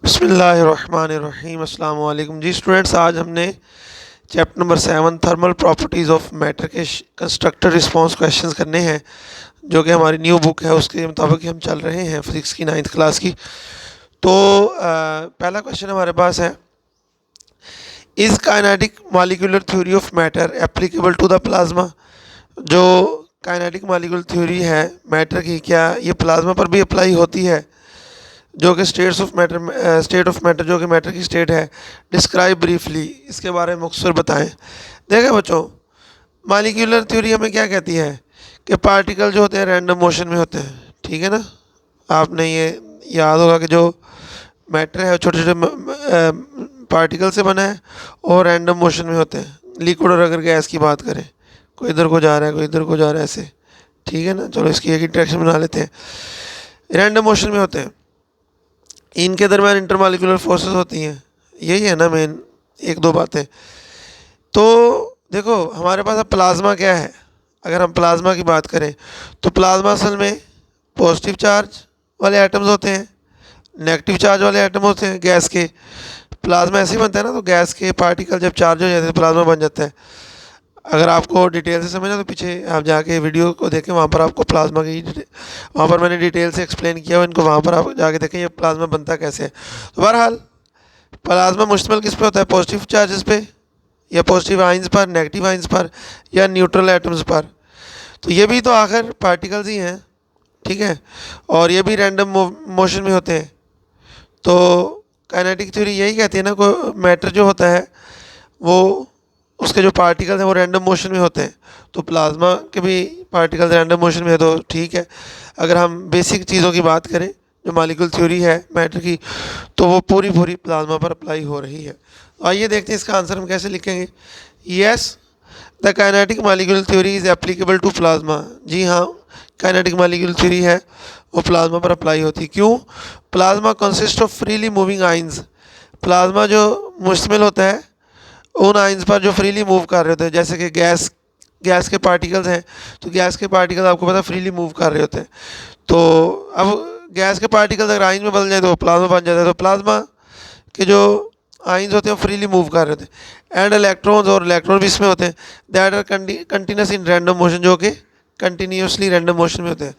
बिस्मिल्लाहिर्रहमानिर्रहीम। अस्सलाम वालेकुम जी स्टूडेंट्स, आज हमने chapter number 7 thermal properties of matter के कंस्ट्रक्टेड रिस्पांस क्वेश्चंस करने हैं, जो कि हमारी न्यू बुक है उसके मुताबिक हम चल रहे हैं फिजिक्स की 9th क्लास की। तो पहला क्वेश्चन हमारे पास है, is kinetic molecular theory of matter applicable to the plasma. जो काइनेटिक मॉलिक्यूलर थ्योरी है मैटर की, क्या ये प्लाज्मा पर भी अप्लाई होती है? जो कि स्टेट ऑफ मैटर जो कि मैटर की स्टेट है। डिस्क्राइब ब्रीफली, इसके बारे में मुख्तसर बताएं। देखें बच्चों, मॉलिक्यूलर थ्योरी हमें क्या कहती है कि पार्टिकल जो होते हैं रैंडम मोशन में होते हैं, ठीक है ना। आपने ये याद होगा कि जो मैटर है छोटे छोटे पार्टिकल से बना है और रैंडम मोशन में होते हैं। लिक्विड और अगर गैस की बात करें, कोई इधर को जा रहा है कोई इधर को जा रहा है ऐसे, ठीक है ना। चलो इसकी एक इंटरेक्शन बना लेते हैं। रैंडम मोशन में होते हैं, इनके दरमियान इंटरमॉलिक्यूलर फोर्सेस होती हैं। यही है ना मेन एक दो बातें। तो देखो हमारे पास अब प्लाज्मा क्या है। अगर हम प्लाज्मा की बात करें तो प्लाज्मा असल में पॉजिटिव चार्ज वाले एटम्स होते हैं, नेगेटिव चार्ज वाले एटम होते हैं। गैस के प्लाज्मा ऐसे ही बनता है ना, तो गैस के पार्टिकल जब चार्ज हो जाते हैं प्लाज्मा बन जाता है। अगर आपको डिटेल से समझना तो पीछे आप जाके वीडियो को देखें, वहाँ पर आपको प्लाज्मा की वहाँ पर मैंने डिटेल से एक्सप्लेन किया हुआ, इनको वहाँ पर आप जाके देखें ये प्लाज्मा बनता कैसे है। तो बहरहाल प्लाज्मा मुश्तमिल किस पे होता है? पॉजिटिव चार्जेस पे, या पॉजिटिव आइंस पर, नेगेटिव आइंस पर, या न्यूट्रल एटम्स पर। तो ये भी तो आखिर पार्टिकल्स ही हैं, ठीक है। और ये भी रैंडम मोशन में होते हैं। तो काइनेटिक थ्योरी यही कहती है ना, कोई मैटर जो होता है वो उसके जो पार्टिकल्स हैं वो रैंडम मोशन में होते हैं। तो प्लाज्मा के भी पार्टिकल्स रैंडम मोशन में है, तो ठीक है। अगर हम बेसिक चीज़ों की बात करें, जो मॉलिक्यूलर थ्योरी है मैटर की, तो वो पूरी पूरी प्लाज्मा पर अप्लाई हो रही है। तो आइए देखते हैं इसका आंसर हम कैसे लिखेंगे। Yes, the kinetic molecular theory is applicable to plasma. जी हाँ, काइनेटिक मॉलिक्यूलर थ्योरी है वो प्लाज्मा पर अप्लाई होती है। क्यों? Plasma consist of freely moving ions. Plasma जो मुश्तमिल होता है उन आइंस पर जो फ्रीली मूव कर रहे होते हैं। जैसे कि गैस के पार्टिकल्स हैं, तो गैस के पार्टिकल्स आपको पता है फ्रीली मूव कर रहे होते हैं। तो अब गैस के पार्टिकल्स अगर आइंस में बदल जाए तो प्लाज्मा बन जाता है। तो प्लाज्मा के जो आइंस होते हैं वो फ्रीली मूव कर रहे होते हैं। एंड इलेक्ट्रॉन्स, और इलेक्ट्रॉन भी इसमें होते हैं, that are continuous in random motion, जो कि कंटिन्यूसली रैंडम मोशन में होते हैं।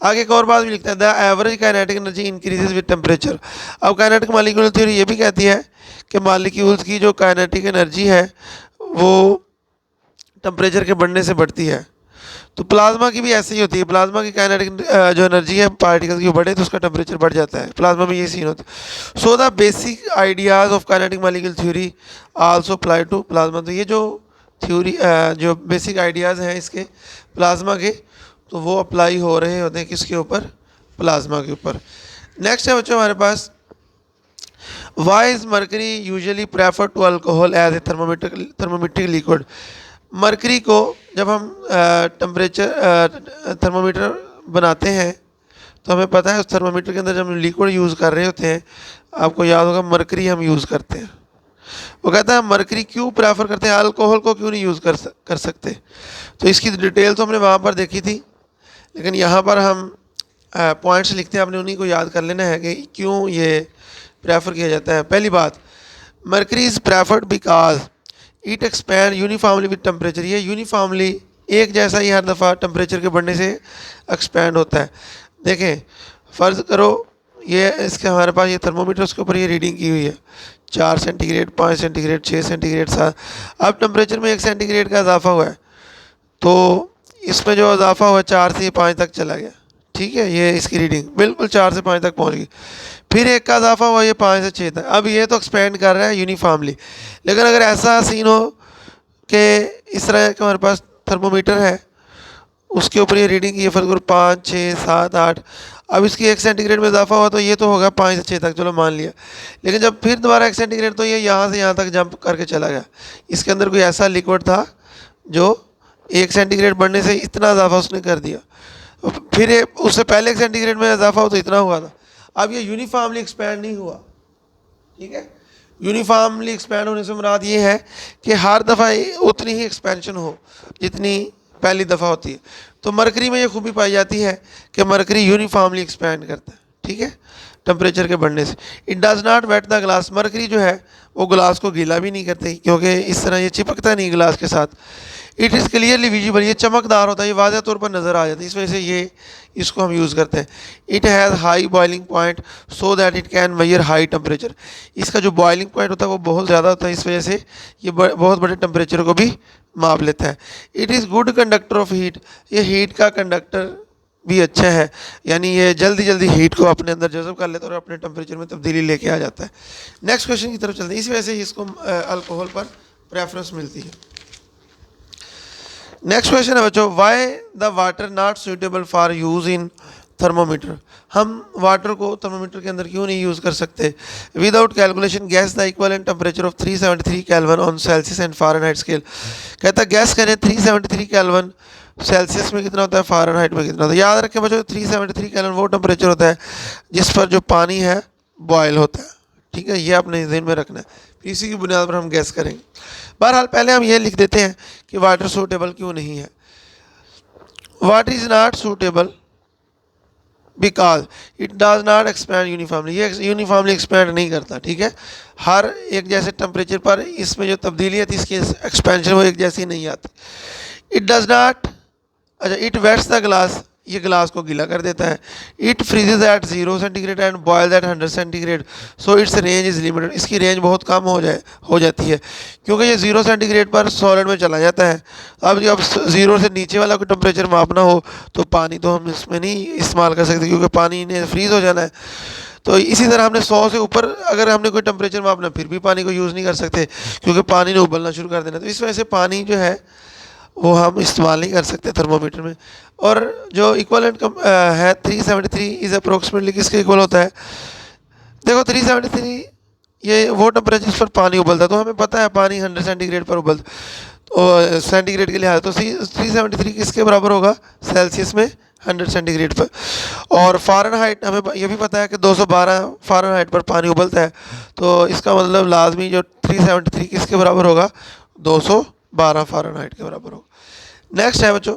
आगे एक और बात भी लिखता है, the average kinetic energy increases with temperature. अब काइनेटिक मॉलिक्यूलर थ्योरी ये भी कहती है कि मॉलिक्यूल्स की जो काइनेटिक एनर्जी है वो टेम्परेचर के बढ़ने से बढ़ती है। तो प्लाज्मा की भी ऐसे ही होती है। प्लाज्मा की काइनेटिक जो एनर्जी है पार्टिकल की वो बढ़े तो उसका टेम्परेचर बढ़ जाता है। प्लाज्मा में ये सीन होता है। So the basic ideas of kinetic molecular theory also apply to plasma. तो ये जो थ्योरी जो बेसिक आइडियाज़ हैं इसके प्लाज्मा के, तो वो अप्लाई हो रहे होते हैं किसके ऊपर? प्लाज्मा के ऊपर। नेक्स्ट है बच्चों हमारे पास, why is mercury usually prefer to alcohol as a thermometric liquid. Mercury को जब हम थर्मोमीटर बनाते हैं तो हमें पता है उस थर्मोमीटर के अंदर जब हम लिक्विड यूज़ कर रहे होते हैं, आपको याद होगा मरकरी हम यूज़ करते हैं। वो कहता है मरकरी क्यों प्रेफर करते हैं, अल्कोहल को क्यों नहीं यूज़ कर सकते। तो इसकी डिटेल तो हमने वहाँ पर देखी थी, लेकिन यहाँ पर हम पॉइंट्स लिखते हैं, आपने उन्हीं को याद कर लेना है कि क्यों ये प्रेफर किया जाता है। पहली बात, mercury is preferred because it expand uniformly with temperature. ये यूनिफॉर्मली एक जैसा ही हर दफ़ा टेम्परेचर के बढ़ने से एक्सपैंड होता है। देखें, फ़र्ज़ करो ये इसके हमारे पास ये थर्मोमीटर, उसके ऊपर ये रीडिंग की हुई है 4 सेंटीग्रेड, 5 सेंटीग्रेड, 6 सेंटीग्रेड, 7। अब टेम्परेचर में 1 सेंटीग्रेड का इजाफा हुआ है, तो इसमें जो इजाफा हुआ 4 से 5 तक चला गया, ठीक है। ये इसकी रीडिंग बिल्कुल 4 से 5 तक पहुंच गई। फिर 1 का इजाफा हुआ ये 5 से 6 तक। अब ये तो एक्सपेंड कर रहा है यूनिफॉर्मली। लेकिन अगर ऐसा सीन हो कि इस तरह का हमारे पास थर्मोमीटर है, उसके ऊपर ये रीडिंग की है फर्क 5, 6, 7, 8, अब इसकी 1 सेंटीग्रेड में इजाफा हुआ तो ये तो होगा 5 से 6 तक, चलो मान लिया। लेकिन जब फिर दोबारा 1 सेंटीग्रेड, तो ये यहाँ से यहाँ तक जंप करके चला गया। इसके अंदर कोई ऐसा लिक्विड था जो 1 सेंटीग्रेड बढ़ने से इतना इजाफा उसने कर दिया। फिर उससे पहले 1 सेंटीग्रेड में इजाफा हो तो इतना हुआ था। अब ये यूनिफॉर्मली एक्सपैंड नहीं हुआ, ठीक है। यूनिफॉर्मली एक्सपैंड होने से मुराद ये है कि हर दफ़ा उतनी ही एक्सपेंशन हो जितनी पहली दफ़ा होती है। तो मरकरी में ये खूबी पाई जाती है कि मरकरी यूनिफॉर्मली एक्सपैंड करता है, ठीक है। टेम्परेचर के बढ़ने से। It does not wet the glass, mercury जो है वो ग्लास को गीला भी नहीं करती क्योंकि इस तरह ये चिपकता नहीं ग्लास के साथ। इट इज़ क्लियरली विजिबल, ये चमकदार होता है, ये वाज़ह तौर पर नज़र आ जाता है, इस वजह से ये इसको हम यूज़ करते हैं। It has high boiling point so that it can measure high temperature, इसका जो बॉइलिंग पॉइंट होता है वो बहुत ज़्यादा होता है, इस वजह से ये बहुत बड़े टेम्परेचर को भी माप लेता है। It is good conductor of heat, ये हीट का कंडक्टर भी अच्छा है, यानी ये जल्दी जल्दी हीट को अपने अंदर जज़ब कर लेता है और अपने टेम्परेचर में तब्दीली लेके आ जाता है। नेक्स्ट क्वेश्चन की तरफ चलते हैं, इस वजह से इसको अल्कोहल पर प्रेफरेंस मिलती है। नेक्स्ट क्वेश्चन है बच्चों, why the water not suitable for use in thermometer, हम वाटर को थर्मोमीटर के अंदर क्यों नहीं यूज़ कर सकते। Without calculation gas the equivalent temperature of 373 kelvin on Celsius and Fahrenheit scale, कहता है गैस करें 373 केल्विन सेल्सियस में कितना होता है, फ़ारेनहाइट में कितना होता है। याद रखें बच्चों 373 केल्विन वो टेम्परेचर होता है जिस पर जो पानी है बॉयल होता है, ठीक है, ये आपने ध्यान में रखना है, फिर इसी की बुनियाद पर हम गैस करेंगे। बहरहाल पहले हम ये लिख देते हैं कि वाटर सूटेबल क्यों नहीं है। Water is not suitable because it does not expand uniformly, ये यूनिफॉर्मली एक्सपैंड नहीं करता, ठीक है, हर एक जैसे टेम्परेचर पर इसमें जो तब्दीली आती है इसकी एक्सपेंशन वो एक जैसी नहीं आती। इट डज नॉट, अच्छा, इट वेट्स द ग्लास, ये ग्लास को गीला कर देता है। It freezes at 0 centigrade and boils at 100 centigrade, so its range is limited, इसकी रेंज बहुत कम हो जाती है क्योंकि ये 0 सेंटीग्रेड पर सॉलिड में चला जाता है। अब जब 0 से नीचे वाला कोई टेम्परेचर मापना हो तो पानी तो हम इसमें नहीं इस्तेमाल कर सकते क्योंकि पानी ने फ्रीज़ हो जाना है। तो इसी तरह हमने 100 से ऊपर अगर हमने कोई टेम्परेचर मापना फिर भी पानी को यूज़ नहीं कर सकते क्योंकि पानी ने उबलना शुरू कर देना। तो इस वजह से पानी जो है वो हम इस्तेमाल नहीं कर सकते थर्मोमीटर में। और जो इक्वलेंट है 373 इज़ अप्रोक्सीमेटली किसके इक्वल होता है, देखो 373 ये वो टेम्परेचर जिस पर पानी उबलता है, तो हमें पता है पानी 100 सेंटीग्रेड पर उबलता, और सेंटीग्रेड के लिहाज तो 373 किसके बराबर होगा, सेल्सियस में 100 सेंटीग्रेड पर। और फ़ारेनहाइट हमें ये भी पता है कि 212 फ़ारेनहाइट पर पानी उबलता है, तो इसका मतलब लाजमी जो 373 किसके बराबर होगा, 212 फ़ारेनहाइट के बराबर होगा। नेक्स्ट है बच्चों,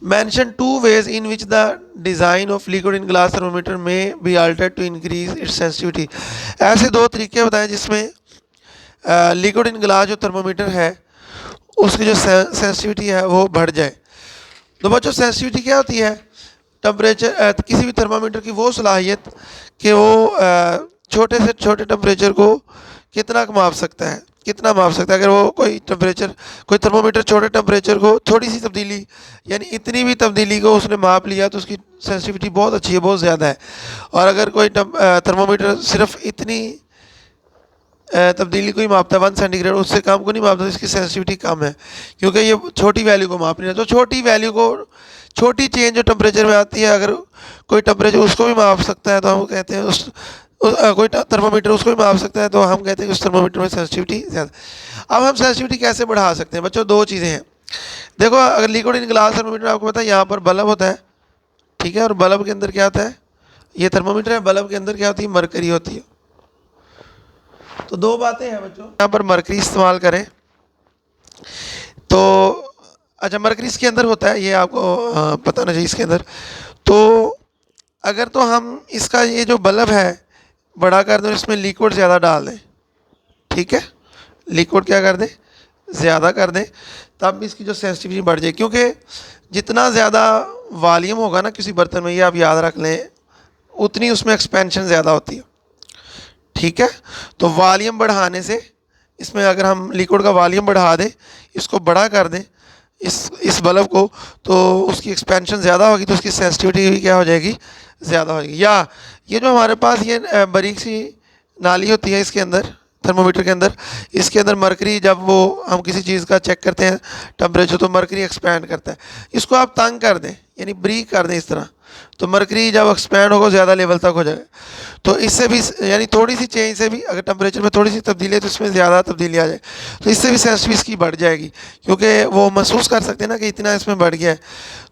mention 2 ways in which the design of liquid in glass thermometer में be altered to increase its sensitivity, ऐसे 2 तरीके बताएं जिसमें लिक्विड इन ग्लास जो थर्मोमीटर है उसकी जो सेंसिटिविटी है वो बढ़ जाए। तो बच्चों सेंसिटिविटी क्या होती है, टेम्परेचर किसी भी थर्मामीटर की वो सलाहियत कि वो छोटे से छोटे टेम्परेचर को कितना माप सकता है, कितना माप सकता है। अगर वो कोई थर्मोमीटर छोटे टेम्परेचर को थोड़ी सी तब्दीली यानी इतनी भी तब्दीली को उसने माप लिया तो उसकी सेंसिटिविटी बहुत अच्छी है, बहुत ज़्यादा है। और अगर कोई थर्मोमीटर सिर्फ इतनी तब्दीली को ही मापता है 1 सेंटीग्रेड, उससे कम को नहीं मापता, तो इसकी सेंसिटिविटी कम है क्योंकि ये छोटी वैल्यू को माप नहीं रहा। तो छोटी वैल्यू को, छोटी चेंज जो टेम्परेचर में आती है, अगर कोई टेम्परेचर उसको भी माप सकता है तो हम कहते हैं कोई थर्मोमीटर उसको भी माप सकता है तो हम कहते हैं कि उस थर्मोमीटर में सेंसिटिविटी ज़्यादा। अब हम सेंसिटिविटी कैसे बढ़ा सकते हैं बच्चों, 2 चीज़ें हैं। देखो अगर लिक्विड इन ग्लास थर्मोमीटर आपको पता है यहाँ पर बल्ब होता है, ठीक है, और बल्ब के अंदर क्या होता है, ये थर्मोमीटर है, बल्ब के अंदर क्या होती है, मरकरी होती है। तो 2 बातें हैं बच्चों, यहाँ पर मरकरी इस्तेमाल करें तो अच्छा मरकरी इसके अंदर होता है, ये आपको पता ना चाहिए इसके अंदर। तो अगर तो हम इसका ये जो बल्ब है बड़ा कर दें, इसमें लिक्विड ज़्यादा डाल दें, ठीक है, लिक्विड क्या कर दें, ज़्यादा कर दें, तब भी इसकी जो सेंसिटिविटी बढ़ जाए क्योंकि जितना ज़्यादा वॉल्यूम होगा ना किसी बर्तन में, ये आप याद रख लें, उतनी उसमें एक्सपेंशन ज़्यादा होती है, ठीक है। तो वॉल्यूम बढ़ाने से इसमें अगर हम लिक्विड का वॉल्यूम बढ़ा दें, इसको बड़ा कर दें इस बल्ब को, तो उसकी एक्सपेंशन ज़्यादा होगी तो उसकी सेंसिटिविटी भी क्या हो जाएगी, ज़्यादा हो जाएगी। या ये जो हमारे पास ये बारीक सी नाली होती है इसके अंदर थर्मोमीटर के अंदर, इसके अंदर मरकरी जब वो हम किसी चीज़ का चेक करते हैं टेम्परेचर तो मरकरी एक्सपैंड करता है, इसको आप तंग कर दें यानी ब्रीक कर दें इस तरह, तो मरकरी जब एक्सपैंड होगा ज़्यादा लेवल तक हो जाएगा। तो इससे भी यानी थोड़ी सी चेंज से भी अगर टेम्परेचर में थोड़ी सी तब्दीली है तो इसमें ज़्यादा तब्दीली आ जाए, तो इससे भी सेंसिटिविटी इसकी बढ़ जाएगी क्योंकि वो महसूस कर सकते हैं ना कि इतना इसमें बढ़ गया है।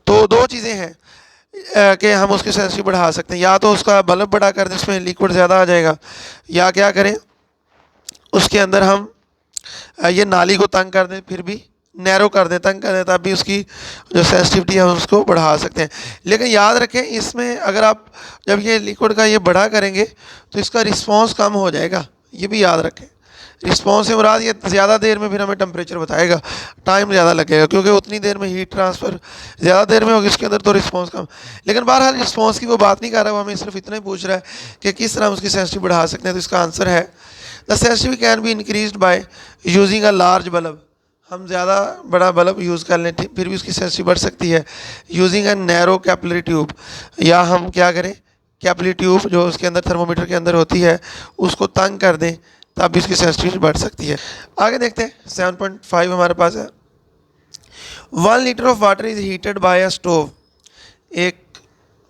तो 2 चीज़ें हैं कि हम उसकी सेंसिटिविटी बढ़ा सकते हैं, या तो उसका बल्ब बड़ा कर दें, उसमें लिक्विड ज़्यादा आ जाएगा, या क्या करें उसके अंदर हम ये नाली को तंग कर दें, फिर भी नैरो कर दें, तंग कर दें, तब भी उसकी जो सेंसिटिविटी है उसको बढ़ा सकते हैं। लेकिन याद रखें, इसमें अगर आप जब ये लिक्विड का ये बड़ा करेंगे तो इसका रिस्पांस कम हो जाएगा, ये भी याद रखें। रिस्पांस से मुराद ये ज़्यादा देर में फिर हमें टेम्परेचर बताएगा, टाइम ज़्यादा लगेगा, क्योंकि उतनी देर में हीट ट्रांसफ़र ज़्यादा देर में होगी इसके अंदर, तो रिस्पांस कम। लेकिन बहरहाल रिस्पांस की वो बात नहीं कर रहा, वो हमें सिर्फ इतना ही पूछ रहा है कि किस तरह हम उसकी सेंसिटिविटी बढ़ा सकते हैं। तो इसका आंसर है the sensitivity can be increased by using a large bulb. हम ज़्यादा बड़ा बल्ब यूज़ कर लें फिर भी उसकी सेंसिटिविटी बढ़ सकती है। Using a narrow capillary tube, या हम क्या करें, कैपिलरी ट्यूब जो उसके अंदर थर्मोमीटर के अंदर होती है उसको तंग कर दें, तब भी उसकी सेंसिटिविटी बढ़ सकती है। आगे देखते हैं 7.5 हमारे पास है। 1 litre of water is heated bye a stove. एक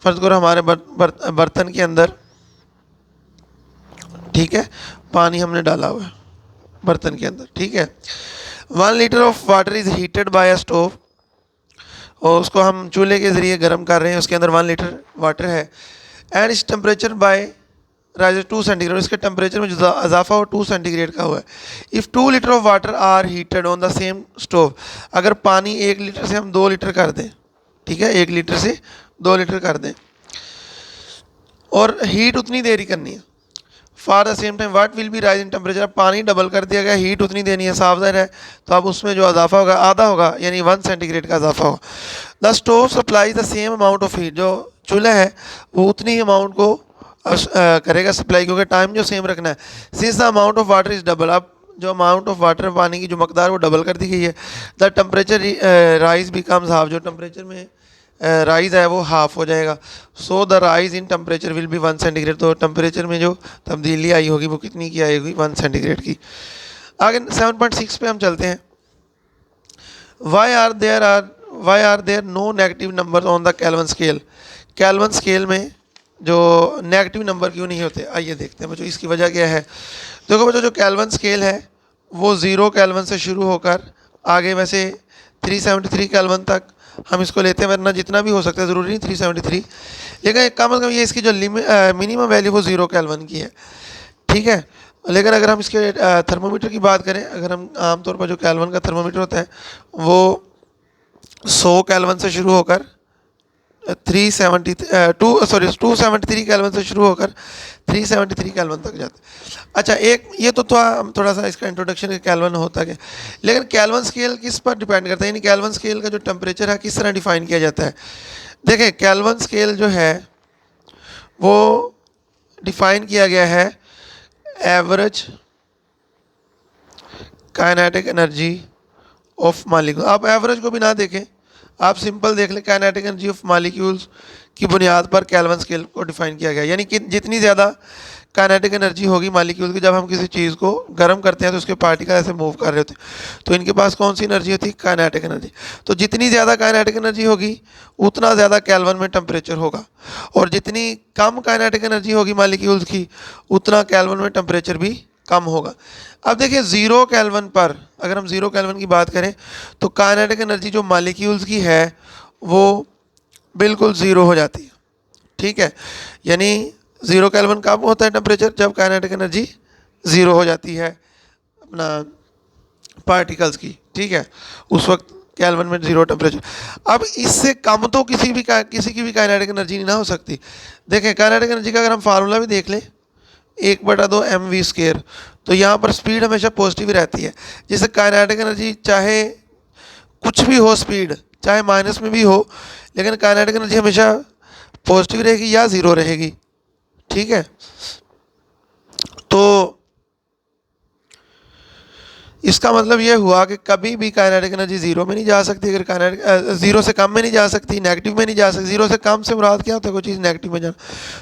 फर्ज करो हमारे बर्तन के अंदर, ठीक है, पानी हमने डाला हुआ है बर्तन के अंदर, ठीक है। 1 litre of water is heated bye a stove, और उसको हम चूल्हे के ज़रिए गर्म कर रहे हैं, उसके अंदर 1 लीटर वाटर है। एंड इस टेम्परेचर बाय राइज 2 सेंटीग्रेड, इसके टेम्परेचर में जो इजाफा हो 2 सेंटीग्रेड का हुआ है। If 2 litre of water are heated on the same stove, अगर पानी 1 लीटर से हम 2 लीटर कर दें, ठीक है, 1 लीटर से 2 लीटर कर दें, और हीट उतनी देरी करनी है, for the same time what will be rise in temperature. पानी डबल कर दिया गया, हीट उतनी देनी है, साफ ज़ाहिर है, तो अब उसमें जो इजाफा होगा आधा होगा, यानी 1 सेंटीग्रेड का इजाफा होगा। The stove supply the same amount of heat, जो चूल्हा है वो उतनी ही अमाउंट को करेगा सप्लाई, क्योंकि टाइम जो सेम रखना है। Since the amount of water is double, अब जो अमाउंट ऑफ वाटर पानी की जो मकदार वो डबल कर दी गई है। The temperature rise becomes half, जो टेम्परेचर में राइज़ है वो हाफ हो जाएगा। So the rise in temperature will be 1 centigrade, तो टेम्परेचर में जो तब्दीली आई होगी वो कितनी की आएगी, 1 सेंटीग्रेड की। आगे 7.6 पे हम चलते हैं। Why are there no negative number on the Kelvin scale. Kelvin scale में जो नेगेटिव नंबर क्यों नहीं होते, आइए देखते हैं बच्चों इसकी वजह क्या है। देखो बच्चों, जो केल्विन स्केल है वो 0 केल्विन से शुरू होकर आगे वैसे 373 केल्विन तक हम इसको लेते हैं, वरना जितना भी हो सकता है, ज़रूरी नहीं 373, लेकिन कम से कम ये इसकी जो मिनिमम वैल्यू वो 0 केल्विन की है, ठीक है। लेकिन अगर हम इसके थर्मोमीटर की बात करें, अगर हम आमतौर पर जो केल्विन का थर्मोमीटर होता है वो 100 केल्विन से शुरू होकर 273 केल्विन से शुरू होकर 373 केल्विन तक जाते हैं। अच्छा, एक ये तो थोड़ा सा इसका इंट्रोडक्शन केल्विन होता है, लेकिन केल्विन स्केल किस पर डिपेंड करता है, यानी केल्विन स्केल का जो टेम्परेचर है किस तरह डिफाइन किया जाता है। देखें, केल्विन स्केल जो है वो डिफाइन किया गया है average kinetic energy of molecule. आप एवरेज को भी ना देखें, आप सिंपल देख लें, काइनेटिक एनर्जी ऑफ मालिक्यूल्स की बुनियाद पर केल्विन स्केल को डिफाइन किया गया, यानी कि जितनी ज़्यादा काइनेटिक एनर्जी होगी मालिक्यूल की, जब हम किसी चीज़ को गर्म करते हैं तो उसके पार्टिकल ऐसे मूव कर रहे होते हैं, तो इनके पास कौन सी एनर्जी होती है, काइनेटिक एनर्जी। तो जितनी ज़्यादा काइनेटिक एनर्जी होगी उतना ज़्यादा केल्विन में टेम्परेचर होगा, और जितनी कम काइनेटिक एनर्जी होगी मालिक्यूल्स की उतना केल्विन में टेम्परेचर भी कम होगा। अब देखिए 0 केल्विन पर, अगर हम 0 केल्विन की बात करें तो काइनेटिक एनर्जी जो मालिक्यूल्स की है वो बिल्कुल ज़ीरो हो जाती है, ठीक है। यानी 0 केल्विन कब होता है टेम्परेचर, जब काइनेटिक एनर्जी 0 हो जाती है अपना पार्टिकल्स की, ठीक है, उस वक्त केल्विन में 0 टेम्परेचर। अब इससे कम तो किसी की भी काइनेटिक एनर्जी नहीं ना हो सकती। देखें, काइनेटिक एनर्जी का अगर हम फार्मूला भी देख लें, 1/2 mv², तो यहाँ पर स्पीड हमेशा पॉजिटिव रहती है, जिससे काइनेटिक एनर्जी चाहे कुछ भी हो, स्पीड चाहे माइनस में भी हो, लेकिन काइनेटिक एनर्जी हमेशा पॉजिटिव रहेगी या 0 रहेगी, ठीक है। तो इसका मतलब ये हुआ कि कभी भी काइनेटिक एनर्जी 0 में नहीं जा सकती, अगर काइनेटिक 0 से कम में नहीं जा सकती, नेगेटिव में नहीं जा सकती। 0 से कम से मुराद क्या होता है, कोई चीज़ नेगेटिव में जाना।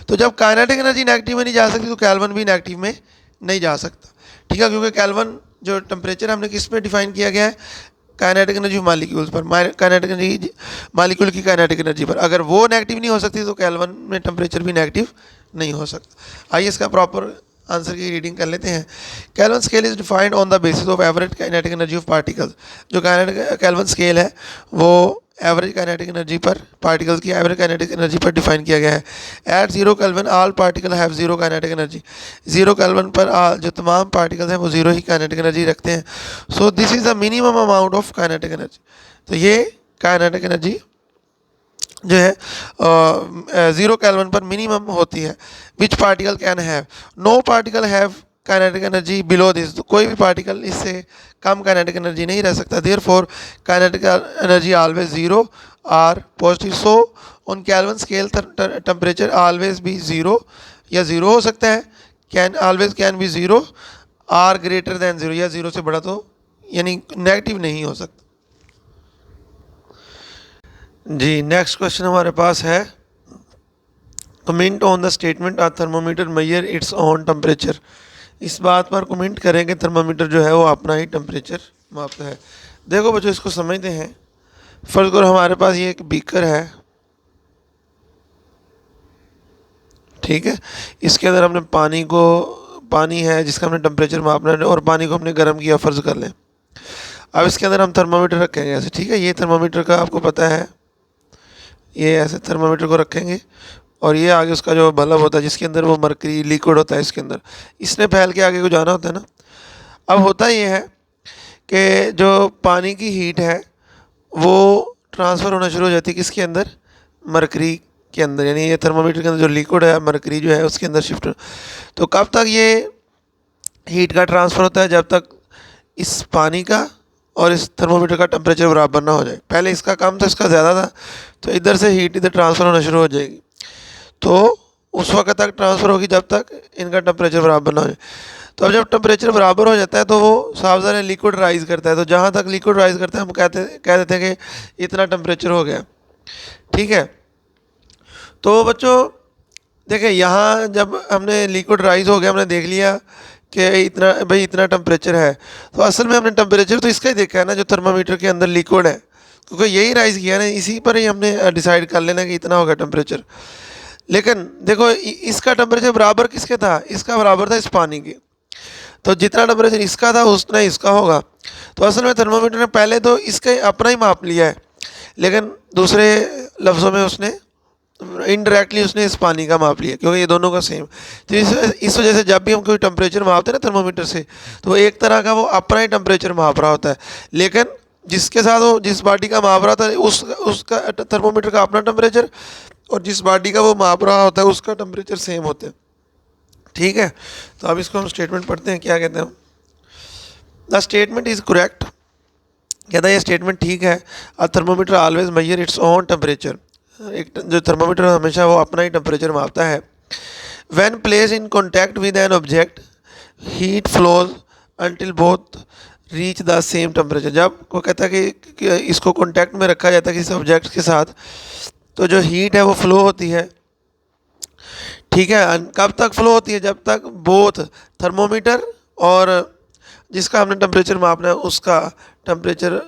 तो जब काइनेटिक एनर्जी नेगेटिव में नहीं जा सकती तो केल्विन भी नेगेटिव में नहीं जा सकता, ठीक है, क्योंकि केल्विन जो टेम्परेचर हमने किस पे डिफाइन किया गया है, काइनेटिक एनर्जी मालिक्यूल्स पर, काइनेटिक एनर्जी मालिक्यूल की काइनेटिक एनर्जी पर। अगर वो नेगेटिव नहीं हो सकती तो केल्विन में टेम्परेचर भी नेगेटिव नहीं हो सकता। आइए इसका प्रॉपर आंसर की रीडिंग कर लेते हैं। Kelvin scale is defined on the basis of average kinetic energy of particles. जो केल्विन स्केल है वो एवरेज काइनेटिक एनर्जी पर, पार्टिकल्स की एवरेज काइनेटिक एनर्जी पर डिफाइन किया गया है। At 0 Kelvin all particle have zero kinetic energy. 0 Kelvin पर जो तमाम पार्टिकल्स हैं वो जीरो ही काइनेटिक एनर्जी रखते हैं। So this is the minimum amount of kinetic energy. तो ये काइनेटिक एनर्जी जो है 0 केल्विन पर मिनिमम होती है। Which particle can have, no particle have kinetic energy below this, कोई भी पार्टिकल इससे कम काइनेटिक एनर्जी नहीं रह सकता। Therefore kinetic energy always zero or positive. So on Kelvin scale temperature always भी ज़ीरो या ज़ीरो हो सकता है, can be zero or greater than zero, या ज़ीरो से बड़ा तो यानी नेगेटिव नहीं हो सकता। जी नेक्स्ट क्वेश्चन हमारे पास है, comment on the statement a thermometer measure its own temperature. इस बात पर कमेंट करें कि थर्मामीटर जो है वो अपना ही टेम्परेचर मापता है। देखो बच्चों इसको समझते हैं। फर्स्ट करो हमारे पास ये एक बीकर है, ठीक है, इसके अंदर हमने पानी है जिसका हमने टेम्परेचर मापना है और पानी को हमने गर्म किया फ़र्ज़ कर लें। अब इसके अंदर हम थर्मामीटर रखेंगे ऐसे, ठीक है, ये थर्मामीटर का आपको पता है, ये ऐसे थर्मामीटर को रखेंगे और ये आगे उसका जो बल्ब होता है जिसके अंदर वो मरकरी लिक्विड होता है इसके अंदर, इसने फैल के आगे को जाना होता है ना। अब होता ये है कि जो पानी की हीट है वो ट्रांसफ़र होना शुरू हो जाती है किसके अंदर, मरकरी के अंदर, यानी ये थर्मामीटर के अंदर जो लिक्विड है मरकरी जो है उसके अंदर शिफ्ट। तो कब तक ये हीट का ट्रांसफ़र होता है, जब तक इस पानी का और इस थर्मोमीटर का टेम्परेचर बराबर ना हो जाए। पहले इसका कम था, इसका ज़्यादा था, तो इधर से हीट इधर ट्रांसफ़र होना शुरू हो जाएगी। तो उस वक्त तक ट्रांसफ़र होगी जब तक इनका टेम्परेचर बराबर ना हो जाए। तो अब जब टेम्परेचर बराबर हो जाता है तो वो साफ ज़ाहिर लिक्विड राइज़ करता है। तो जहाँ तक लिक्विड राइज़ करता है हम कह देते हैं कि इतना टेम्परेचर हो गया, ठीक है। तो बच्चों देखें, यहाँ जब हमने लिक्विड राइज़ हो गया, हमने देख लिया कि इतना टेम्परेचर है, तो असल में हमने टेम्परेचर तो इसका ही देखा है ना जो थर्मामीटर के अंदर लिक्विड है, क्योंकि यही राइज़ किया ना, इसी पर ही हमने डिसाइड कर लेना कि इतना होगा टेम्परेचर। लेकिन देखो इसका टेम्परेचर बराबर किसके था, इसका बराबर था इस पानी के। तो जितना टेम्परेचर इसका था उतना इसका होगा। तो असल में थर्मामीटर ने पहले तो इसका अपना ही माप लिया है, लेकिन दूसरे लफ्ज़ों में उसने इनडायरेक्टली उसने इस पानी का माप लिया, क्योंकि ये दोनों का सेम। तो इस वजह से जब भी हम कोई टेम्परेचर मापते हैं ना थर्मामीटर से, तो एक तरह का वो अपना ही टेम्परेचर माप रहा होता है, लेकिन जिसके साथ वो जिस बॉडी का माप रहा था उसका थर्मोमीटर का अपना टेम्परेचर, और जिस बॉडी का वो माप रहा होता है उसका टेम्परेचर सेम होता है, ठीक है। तो अब इसको हम स्टेटमेंट पढ़ते हैं, क्या कहते हैं। द स्टेटमेंट इज़ करेक्ट, कहता है ये स्टेटमेंट ठीक है। A thermometer always major its own temperature, एक जो थर्मोमीटर हमेशा वो अपना ही टेम्परेचर मापता है। When place in contact with an object heat flows until both reach the same temperature, जब वो कहता है कि इसको कॉन्टैक्ट में रखा जाता है किसी ऑब्जेक्ट के साथ, तो जो हीट है वो फ्लो होती है, ठीक है। कब तक फ्लो होती है, जब तक बोथ थर्मोमीटर और जिसका हमने टेम्परेचर मापना है उसका टेम्परेचर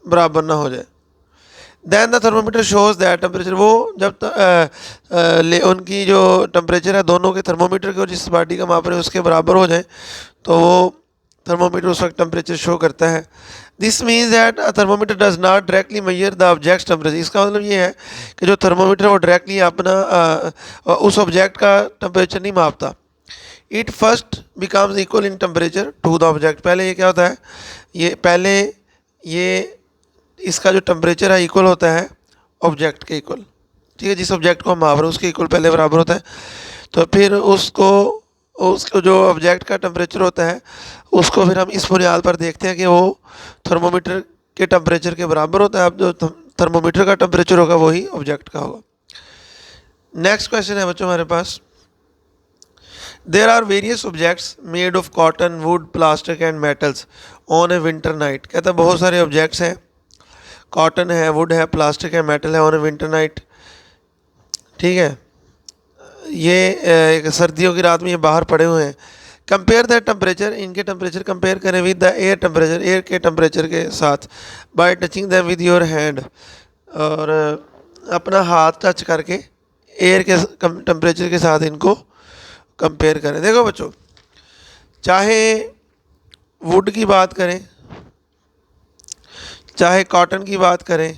बराबर ना हो जाए। Than the thermometer shows that temperature, वो जब उनकी जो टेम्परेचर है दोनों के, थर्मोमीटर के और जिस बॉडी का माप रहे हैं उसके बराबर हो जाए, तो वो थर्मोमीटर उस वक्त टेम्परेचर शो करता है। This means that a thermometer does not directly measure the object temperature. इसका मतलब ये है कि जो थर्मोमीटर वो डायरेक्टली अपना उस ऑब्जेक्ट का टेम्परेचर नहीं मापता। It first becomes equal in temperature to the object, पहले ये क्या होता है, ये इसका जो टेम्परेचर है इक्वल होता है ऑब्जेक्ट के इक्वल, ठीक है। जिस ऑब्जेक्ट को हम माप रहे हैं उसके इक्वल पहले बराबर होता है, तो फिर उसको जो ऑब्जेक्ट का टेम्परेचर होता है उसको फिर हम इस बुनियाद पर देखते हैं कि वो थर्मोमीटर के टेम्परेचर के बराबर होता है। अब जो थर्मोमीटर का टेम्परेचर होगा वही ऑब्जेक्ट का होगा। नेक्स्ट क्वेश्चन है बच्चों हमारे पास, there are various objects made of cotton wood plastic and metals on a winter night. कहता है बहुत सारे ऑब्जेक्ट्स हैं, कॉटन है, वुड है, प्लास्टिक है, मेटल है, ऑन ए विंटर नाइट, ठीक है। ये सर्दियों की रात में ये बाहर पड़े हुए हैं। कंपेयर द टेम्परेचर, इनके टेम्परेचर कंपेयर करें with the air temperature, air के टेम्परेचर के साथ, bye touching them with your hand, और अपना हाथ टच करके एयर के टेम्परेचर के साथ इनको कंपेयर करें। देखो बच्चों, चाहे वुड की बात करें, चाहे कॉटन की बात करें,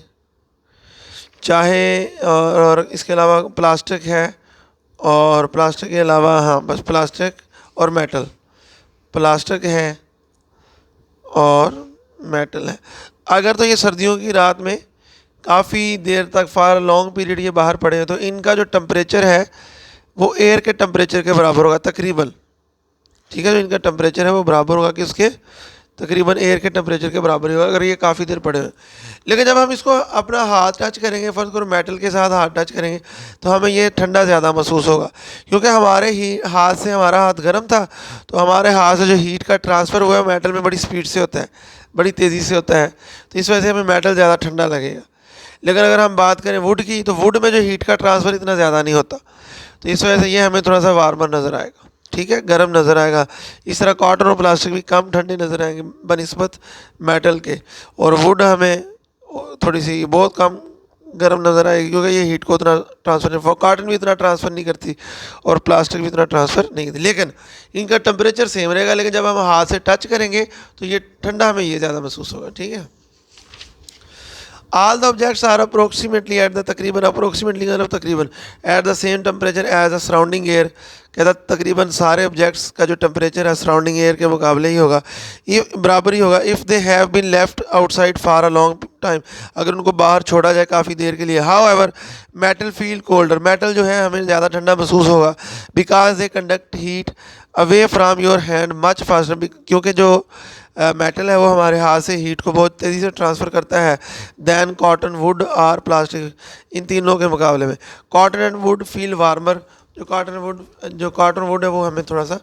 चाहे और इसके अलावा प्लास्टिक है, और प्लास्टिक के अलावा हाँ बस प्लास्टिक और मेटल, प्लास्टिक है और मेटल है। अगर तो ये सर्दियों की रात में काफ़ी देर तक फार लॉन्ग पीरियड ये बाहर पड़े हैं तो इनका जो टेम्परेचर है वो एयर के टेम्परेचर के बराबर होगा तकरीबन। ठीक है, जो इनका टेम्परेचर है वो बराबर होगा किसके, तकरीबन एयर के टेम्परेचर के बराबर ही होगा अगर ये काफ़ी देर पड़े हुए। लेकिन जब हम इसको अपना हाथ टच करेंगे, फ़र्ज़ करो मेटल के साथ हाथ टच करेंगे, तो हमें ये ठंडा ज़्यादा महसूस होगा, क्योंकि हमारे ही हाथ से हमारा हाथ गर्म था, तो हमारे हाथ से जो हीट का ट्रांसफ़र हुआ है मेटल में बड़ी स्पीड से होता है, बड़ी तेज़ी से होता है, तो इस वजह से हमें मेटल ज़्यादा ठंडा लगेगा। लेकिन अगर हम बात करें वुड की, तो वुड में जो हीट का ट्रांसफ़र इतना ज़्यादा नहीं होता, तो इस वजह से ये हमें थोड़ा सा वार्मर नज़र आएगा। ठीक है, गर्म नज़र आएगा। इस तरह कॉटन और प्लास्टिक भी कम ठंडे नज़र आएंगे बनिस्बत मेटल के, और वुड हमें थोड़ी सी बहुत कम गर्म नज़र आएगी, क्योंकि ये हीट को उतना ट्रांसफ़र नहीं, कॉटन भी इतना ट्रांसफ़र नहीं करती और प्लास्टिक भी इतना ट्रांसफ़र नहीं करती। लेकिन इनका टेम्परेचर सेम रहेगा, लेकिन जब हम हाथ से टच करेंगे तो ये ठंडा हमें ये ज़्यादा महसूस होगा। ठीक है, all the objects are approximately at the तकरीबन approximately मतलब तकरीबन at the same temperature as the surrounding air। कहता तकरीबन सारे ऑब्जेक्ट्स का जो टेम्परेचर है सराउंडिंग एयर के मुकाबले ही होगा, ये बराबर ही होगा। If they have been left outside for a long time, अगर उनको बाहर छोड़ा जाए काफ़ी देर के लिए। However metal feel colder, metal जो है हमें ज़्यादा ठंडा महसूस होगा, because they conduct heat away from your hand much faster, क्योंकि जो मेटल है वो हमारे हाथ से हीट को बहुत तेज़ी से ट्रांसफ़र करता है दैन कॉटन वुड और प्लास्टिक, इन तीनों के मुकाबले में। Cotton and wood feel warmer, जो कॉटन वुड है वो हमें थोड़ा सा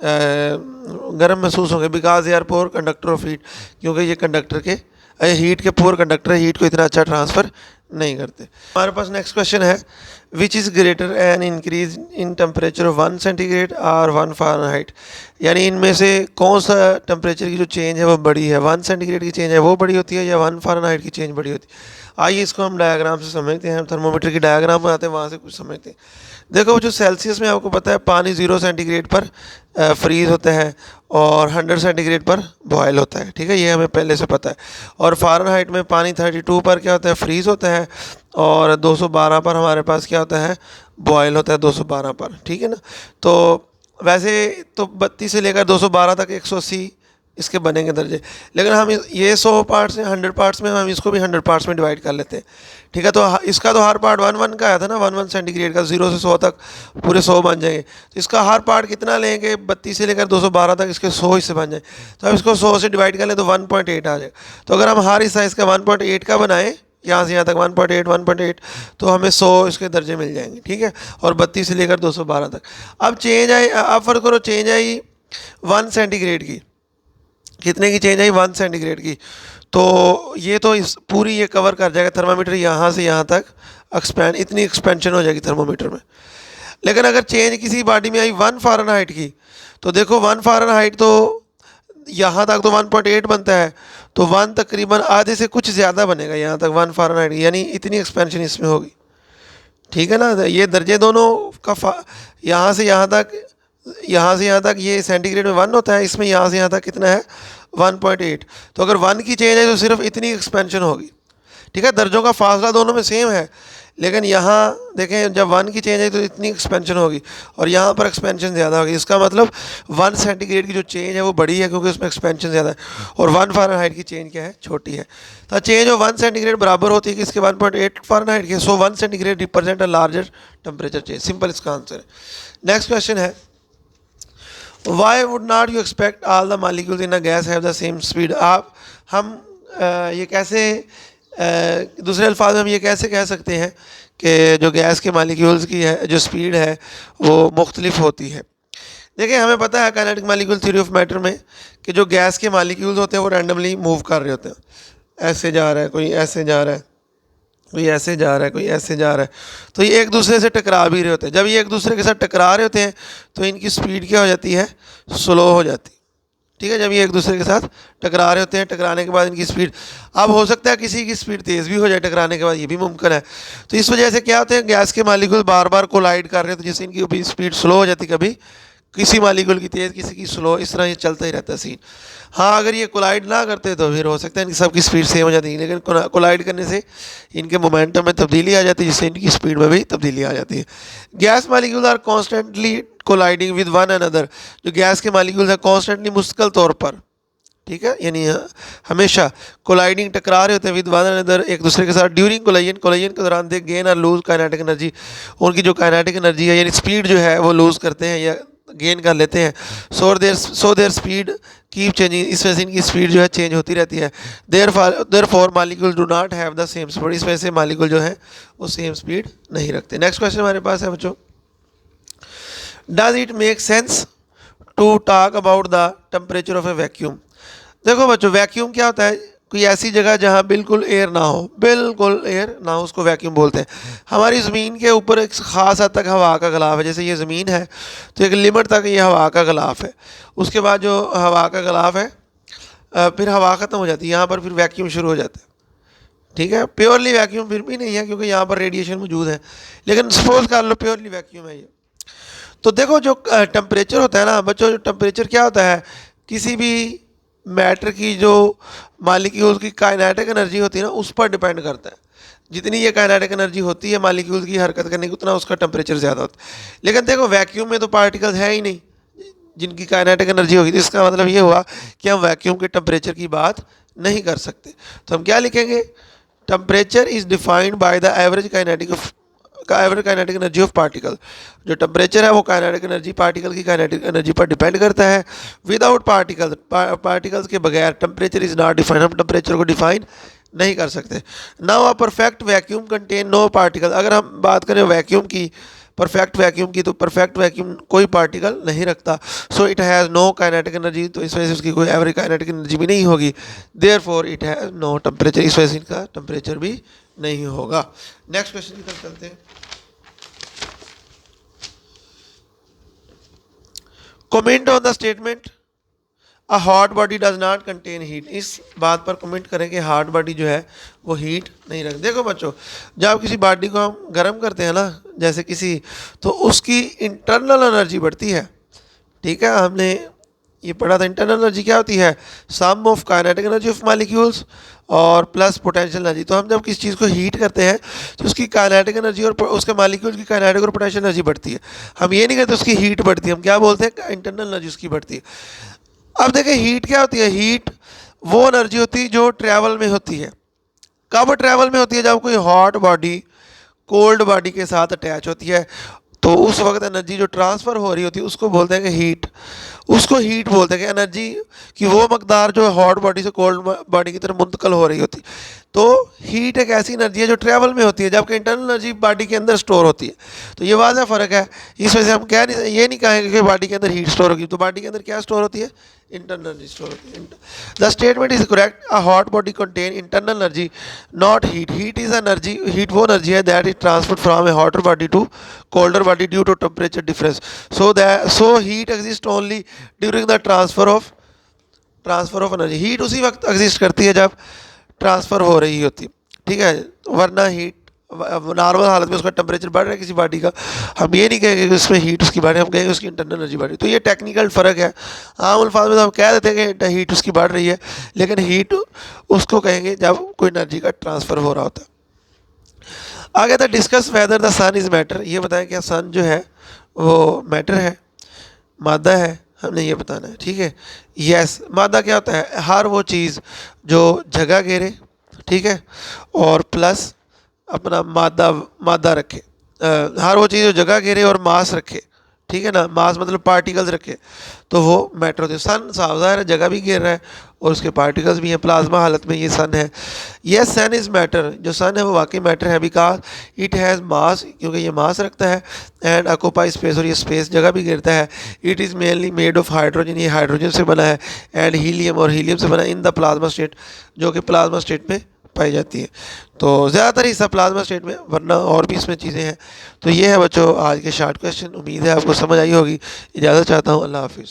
गर्म महसूस होंगे, because they are poor conductor of heat, क्योंकि ये कंडक्टर के हीट के पोर कंडक्टर हीट को इतना अच्छा ट्रांसफ़र नहीं करते। हमारे पास नेक्स्ट क्वेश्चन है, which is greater an increase in temperature of 1 centigrade और 1 फ़ारेनहाइट, यानी इनमें से कौन सा टेम्परेचर की जो चेंज है वो बड़ी है, 1 सेंटीग्रेड की चेंज है वो बड़ी होती है या 1 फ़ारेनहाइट की चेंज बड़ी होती है। आइए इसको हम डायग्राम से समझते हैं, हम थर्मोमीटर की डायग्राम में आते हैं, वहाँ से कुछ समझते हैं। देखो जो सेल्सियस में आपको पता है पानी 0 सेंटीग्रेड पर फ्रीज़ होता है और 100 सेंटीग्रेड पर बॉयल होता है। ठीक है, ये हमें पहले से पता है। और फ़ारेनहाइट में पानी 32 पर क्या होता है, फ्रीज़ होता है, और 212 पर हमारे पास क्या होता है, बॉयल होता है 212 पर। ठीक है ना, तो वैसे तो 32 से लेकर 212 तक 180 इसके बनेंगे दर्जे, लेकिन हम ये 100 पार्ट्स हैं, 100 पार्ट्स में हम इसको भी 100 पार्ट्स में डिवाइड कर लेते हैं। ठीक है, तो इसका तो हर पार्ट 1 1 का आया था ना, 1 1 सेंटीग्रेड का, 0 से 100 तक पूरे 100 बन जाएंगे। तो इसका हर पार्ट कितना लेंगे, 32 से लेकर 212 तक इसके 100 हिस्से बन जाए, तो अब इसको 100 से डिवाइड कर लें तो 1.8 आ जाएगा। तो अगर हम हर हिस्सा इसका 1.8 का बनाएं, यहाँ से यहाँ तक 1.8 तो हमें 100 इसके दर्जे मिल जाएंगे। ठीक है, और 32 से लेकर 212 तक। अब चेंज आई, अब फर्क करो, चेंज आई 1 सेंटीग्रेड की, कितने की चेंज आई, 1 सेंटीग्रेड की, तो ये तो इस पूरी ये कवर कर जाएगा थर्मामीटर, यहाँ से यहाँ तक एक्सपेंड, इतनी एक्सपेंशन हो जाएगी थर्मोमीटर में। लेकिन अगर चेंज किसी बॉडी में आई 1 फ़ारेनहाइट की, तो देखो 1 फ़ारेनहाइट तो यहाँ तक तो 1.8 बनता है, तो 1 तकरीबन आधे से कुछ ज़्यादा बनेगा यहाँ तक 1 फ़ारेनहाइट, यानी इतनी एक्सपेंशन इसमें होगी। ठीक है ना, ये दर्जे दोनों का यहाँ से यहाँ तक ये सेंटीग्रेड में 1 होता है, इसमें यहाँ से यहाँ तक कितना है 1.8, तो अगर 1 की चेंज है तो सिर्फ इतनी एक्सपेंशन होगी। ठीक है, दर्जों का फासला दोनों में सेम है, लेकिन यहाँ देखें जब 1 की चेंज है तो इतनी एक्सपेंशन होगी और यहाँ पर एक्सपेंशन ज़्यादा होगी। इसका मतलब 1 सेंटीग्रेड की जो चेंज है वो बड़ी है, क्योंकि उसमें एक्सपेंशन ज़्यादा है, और 1 फ़ारेनहाइट की चेंज क्या है, छोटी है। तो चेंज ऑफ 1 सेंटीग्रेड बराबर होती है कि इसके 1.8 फ़ारेनहाइट के। सो 1 centigrade represent a larger temperature change. Simple इसका आंसर है। नेक्स्ट क्वेश्चन है, why would not you expect all the molecules in a guys have the same speed. हम ये कैसे दूसरे अल्फाज में हम ये कैसे कह सकते हैं कि जो गैस के मालिक्यूल्स की है जो स्पीड है वो मुख्तलिफ होती है। देखिए हमें पता है kinetic molecule theory of matter में कि जो गैस के मालिक्यूल्स होते हैं वो रैंडमली मूव कर रहे होते हैं, ऐसे जा रहा है, कोई ऐसे जा रहा है, कोई ऐसे जा रहा है, कोई ऐसे जा रहा है, तो ये एक दूसरे से टकरा भी रहे होते हैं। जब ये एक दूसरे के साथ टकरा रहे होते हैं तो इनकी स्पीड क्या हो जाती है, स्लो हो जाती है। ठीक है, जब ये एक दूसरे के साथ टकरा रहे होते हैं, टकराने के बाद इनकी स्पीड, अब हो सकता है किसी की स्पीड तेज़ भी हो जाए टकराने के बाद, ये भी मुमकिन है। तो इस वजह से क्या होते हैं, गैस के मालिक्यूल बार बार कोलाइड कर रहे होते हैं, जिससे इनकी कभी स्पीड स्लो हो जाती, कभी किसी मालिक्यूल की तेज़, किसी की स्लो, इस तरह ये चलता ही रहता है सीन। हाँ, अगर ये कोलाइड ना करते तो फिर हो सकता है इनकी सबकी स्पीड सेम हो जाती है, लेकिन कोलाइड करने से इनके मोमेंटम में तब्दीली आ जाती है, जिससे इनकी स्पीड में भी तब्दीली आ जाती है। Gas molecule are constantly colliding with one another, जो गैस के मालिक्यूल्स हैं कॉन्स्टेंटली मुस्तकिल तौर पर, ठीक है, यानी हमेशा कोलाइडिंग टकरा रहे होते हैं विद वन अनदर, एक दूसरे के साथ। ड्यूरिंग कोलाइजन, कोलाइजन के दौरान दे गेन और लूज काइनेटिक एनर्जी, उनकी जो काइनेटिक एनर्जी है यानी स्पीड जो है वो लूज़ करते हैं या गेन कर लेते हैं। So there speed keep changing, इस वजह से इनकी स्पीड जो है चेंज होती रहती है। Therefore molecule do not have the same speed, इस वजह से मालिक्यूल जो है वो सेम स्पीड नहीं रखते। नेक्स्ट क्वेश्चन हमारे पास है बच्चों, does it make sense to talk about the temperature of a vacuum. देखो बच्चों, वैक्यूम क्या होता है, कोई ऐसी जगह जहाँ बिल्कुल एयर ना हो, बिल्कुल एयर ना हो, उसको वैक्यूम बोलते हैं। हमारी ज़मीन के ऊपर एक ख़ास हद तक हवा का गिलाफ है, जैसे ये ज़मीन है तो एक लिमिट तक ये हवा का गिलाफ है, उसके बाद जो हवा का गिलाफ है फिर हवा ख़त्म हो जाती है, यहाँ पर फिर वैक्यूम शुरू हो जाता है, ठीक है। प्योरली वैक्यूम फिर भी नहीं है क्योंकि यहाँ पर रेडिएशन मौजूद है, लेकिन सपोज कर लो प्योरली वैक्यूम है ये। तो देखो जो टेम्परेचर होता है ना बच्चों, जो टेम्परेचर क्या होता है, किसी भी मैटर की जो मालिक्यूल्स की काइनेटिक एनर्जी होती है ना उस पर डिपेंड करता है। जितनी ये काइनेटिक एनर्जी होती है मालिक्यूल्स की हरकत करने की, उतना उसका टेम्परेचर ज़्यादा होता है। लेकिन देखो वैक्यूम में तो पार्टिकल्स है ही नहीं जिनकी काइनेटिक एनर्जी होगी, तो इसका मतलब ये हुआ कि हम वैक्यूम के टेम्परेचर की बात नहीं कर सकते। तो हम क्या लिखेंगे, temperature is defined by the average kinetic energy of particle. जो टेम्परेचर है वो काइनेटिक एनर्जी पार्टिकल की काइनेटिक एनर्जी पर डिपेंड करता है। विदाउट पार्टिकल्स के बगैर टेम्परेचर इज़ नॉट डिफाइंड, हम टेम्परेचर को डिफाइन नहीं कर सकते। Now a perfect vacuum contain no particle, अगर हम बात करें वैक्यूम की, परफेक्ट वैक्यूम की, तो परफेक्ट वैक्यूम कोई पार्टिकल नहीं रखता। So it has no kinetic energy, तो इस वजह से उसकी कोई एवरेज काइनेटिक एनर्जी भी नहीं होगी। Therefore it has no temperature, इस वजह से इनका टेम्परेचर भी नहीं होगा। नेक्स्ट क्वेश्चन की तरफ चलते हैं। Comment on the statement a hot body does not contain heat, इस बात पर कमेंट करें कि हॉट बॉडी जो है वो हीट नहीं रखती। देखो बच्चों, जब किसी बॉडी को हम गर्म करते हैं ना, जैसे किसी, तो उसकी इंटरनल एनर्जी बढ़ती है, ठीक है। हमने ये पढ़ा था इंटरनल एनर्जी क्या होती है, sum of kinetic energy of molecules और प्लस पोटेंशियल एनर्जी। तो हम जब किसी चीज़ को हीट करते हैं तो उसकी काइनेटिक एनर्जी और उसके मालिक्यूल्स की काइनेटिक और पोटेंशियल एनर्जी बढ़ती है। हम ये नहीं कहते उसकी हीट बढ़ती है, हम क्या बोलते हैं, इंटरनल एनर्जी उसकी बढ़ती है। अब देखिए हीट क्या होती है, हीट वो एनर्जी होती है जो ट्रैवल में होती है। कब ट्रैवल में होती है, जब कोई हॉट बॉडी कोल्ड बॉडी के साथ अटैच होती है, तो उस वक्त एनर्जी जो ट्रांसफ़र हो रही होती है उसको बोलते हैं कि हीट, उसको हीट बोलते हैं कि एनर्जी की वो मकदार जो हॉट बॉडी से कोल्ड बॉडी की तरफ मुंतकिल हो रही होती। तो हीट एक ऐसी एनर्जी है जो ट्रैवल में होती है, जबकि इंटरनल एनर्जी बॉडी के अंदर स्टोर होती है। तो ये वाज़ह फ़र्क है, इस वजह से हम क्या नहीं, ये नहीं कहेंगे कि बॉडी के अंदर हीट स्टोर होगी। तो बॉडी के अंदर क्या स्टोर होती है, इंटरनल एनर्जी स्टोर होती है। The statement is correct, a hot body contain internal energy not heat, heat is energy, heat वो एनर्जी है that is transferred from a hotter body to colder body due to temperature difference. So heat exist only during the transfer of energy. Heat उसी वक्त exist करती है जब transfer हो रही होती, ठीक है, वरना हीट नॉर्मल हालत में उसका टेम्परेचर बढ़ रहा है किसी बॉडी का, हम ये नहीं कहेंगे कि उसमें हीट उसकी बढ़ रही है, हम कहेंगे उसकी इंटरनल एनर्जी बढ़ रही है। तो ये टेक्निकल फ़र्क है। आम अल्फाज में तो हम कह देते हैं कि हीट उसकी बढ़ रही है, लेकिन हीट उसको कहेंगे जब कोई एनर्जी का ट्रांसफ़र हो रहा होता है। आगे था discuss whether the sun is matter, ये बताएं क्या सन जो है वो मैटर है, मादा है, हमने ये बताना है, ठीक है। यस, मादा क्या होता है, हर वो चीज़ जो जगह घेरे, ठीक है, और प्लस अपना मादा रखे, हर वो चीज़ जो जगह घेरे और मास रखे, ठीक है ना, मास मतलब पार्टिकल्स रखे, तो वो मैटर होते हैं। सन साफ ज़ाहिर है जगह भी घेर रहा है और उसके पार्टिकल्स भी हैं, प्लाज्मा हालत में ये सन है। यस सन इज़ मैटर, जो सन है वो वाकई मैटर है, बिकॉज इट हैज़ मास, क्योंकि ये मास रखता है, एंड ऑक्यूपाई स्पेस, और ये स्पेस जगह भी घेरता है। It is mainly made of hydrogen, ये हाइड्रोजन से बना है, एंड हीलियम, और हीलियम से बना इन द प्लाज्मा स्टेट, जो कि प्लाज्मा स्टेट में पाई जाती है। तो ज़्यादातर हिस्सा प्लाज्मा स्टेट में, वरना और भी इसमें चीज़ें हैं। तो ये है बच्चों आज के शॉर्ट क्वेश्चन, उम्मीद है आपको समझ आई होगी। इजाज़त चाहता हूँ, अल्लाह हाफिज़।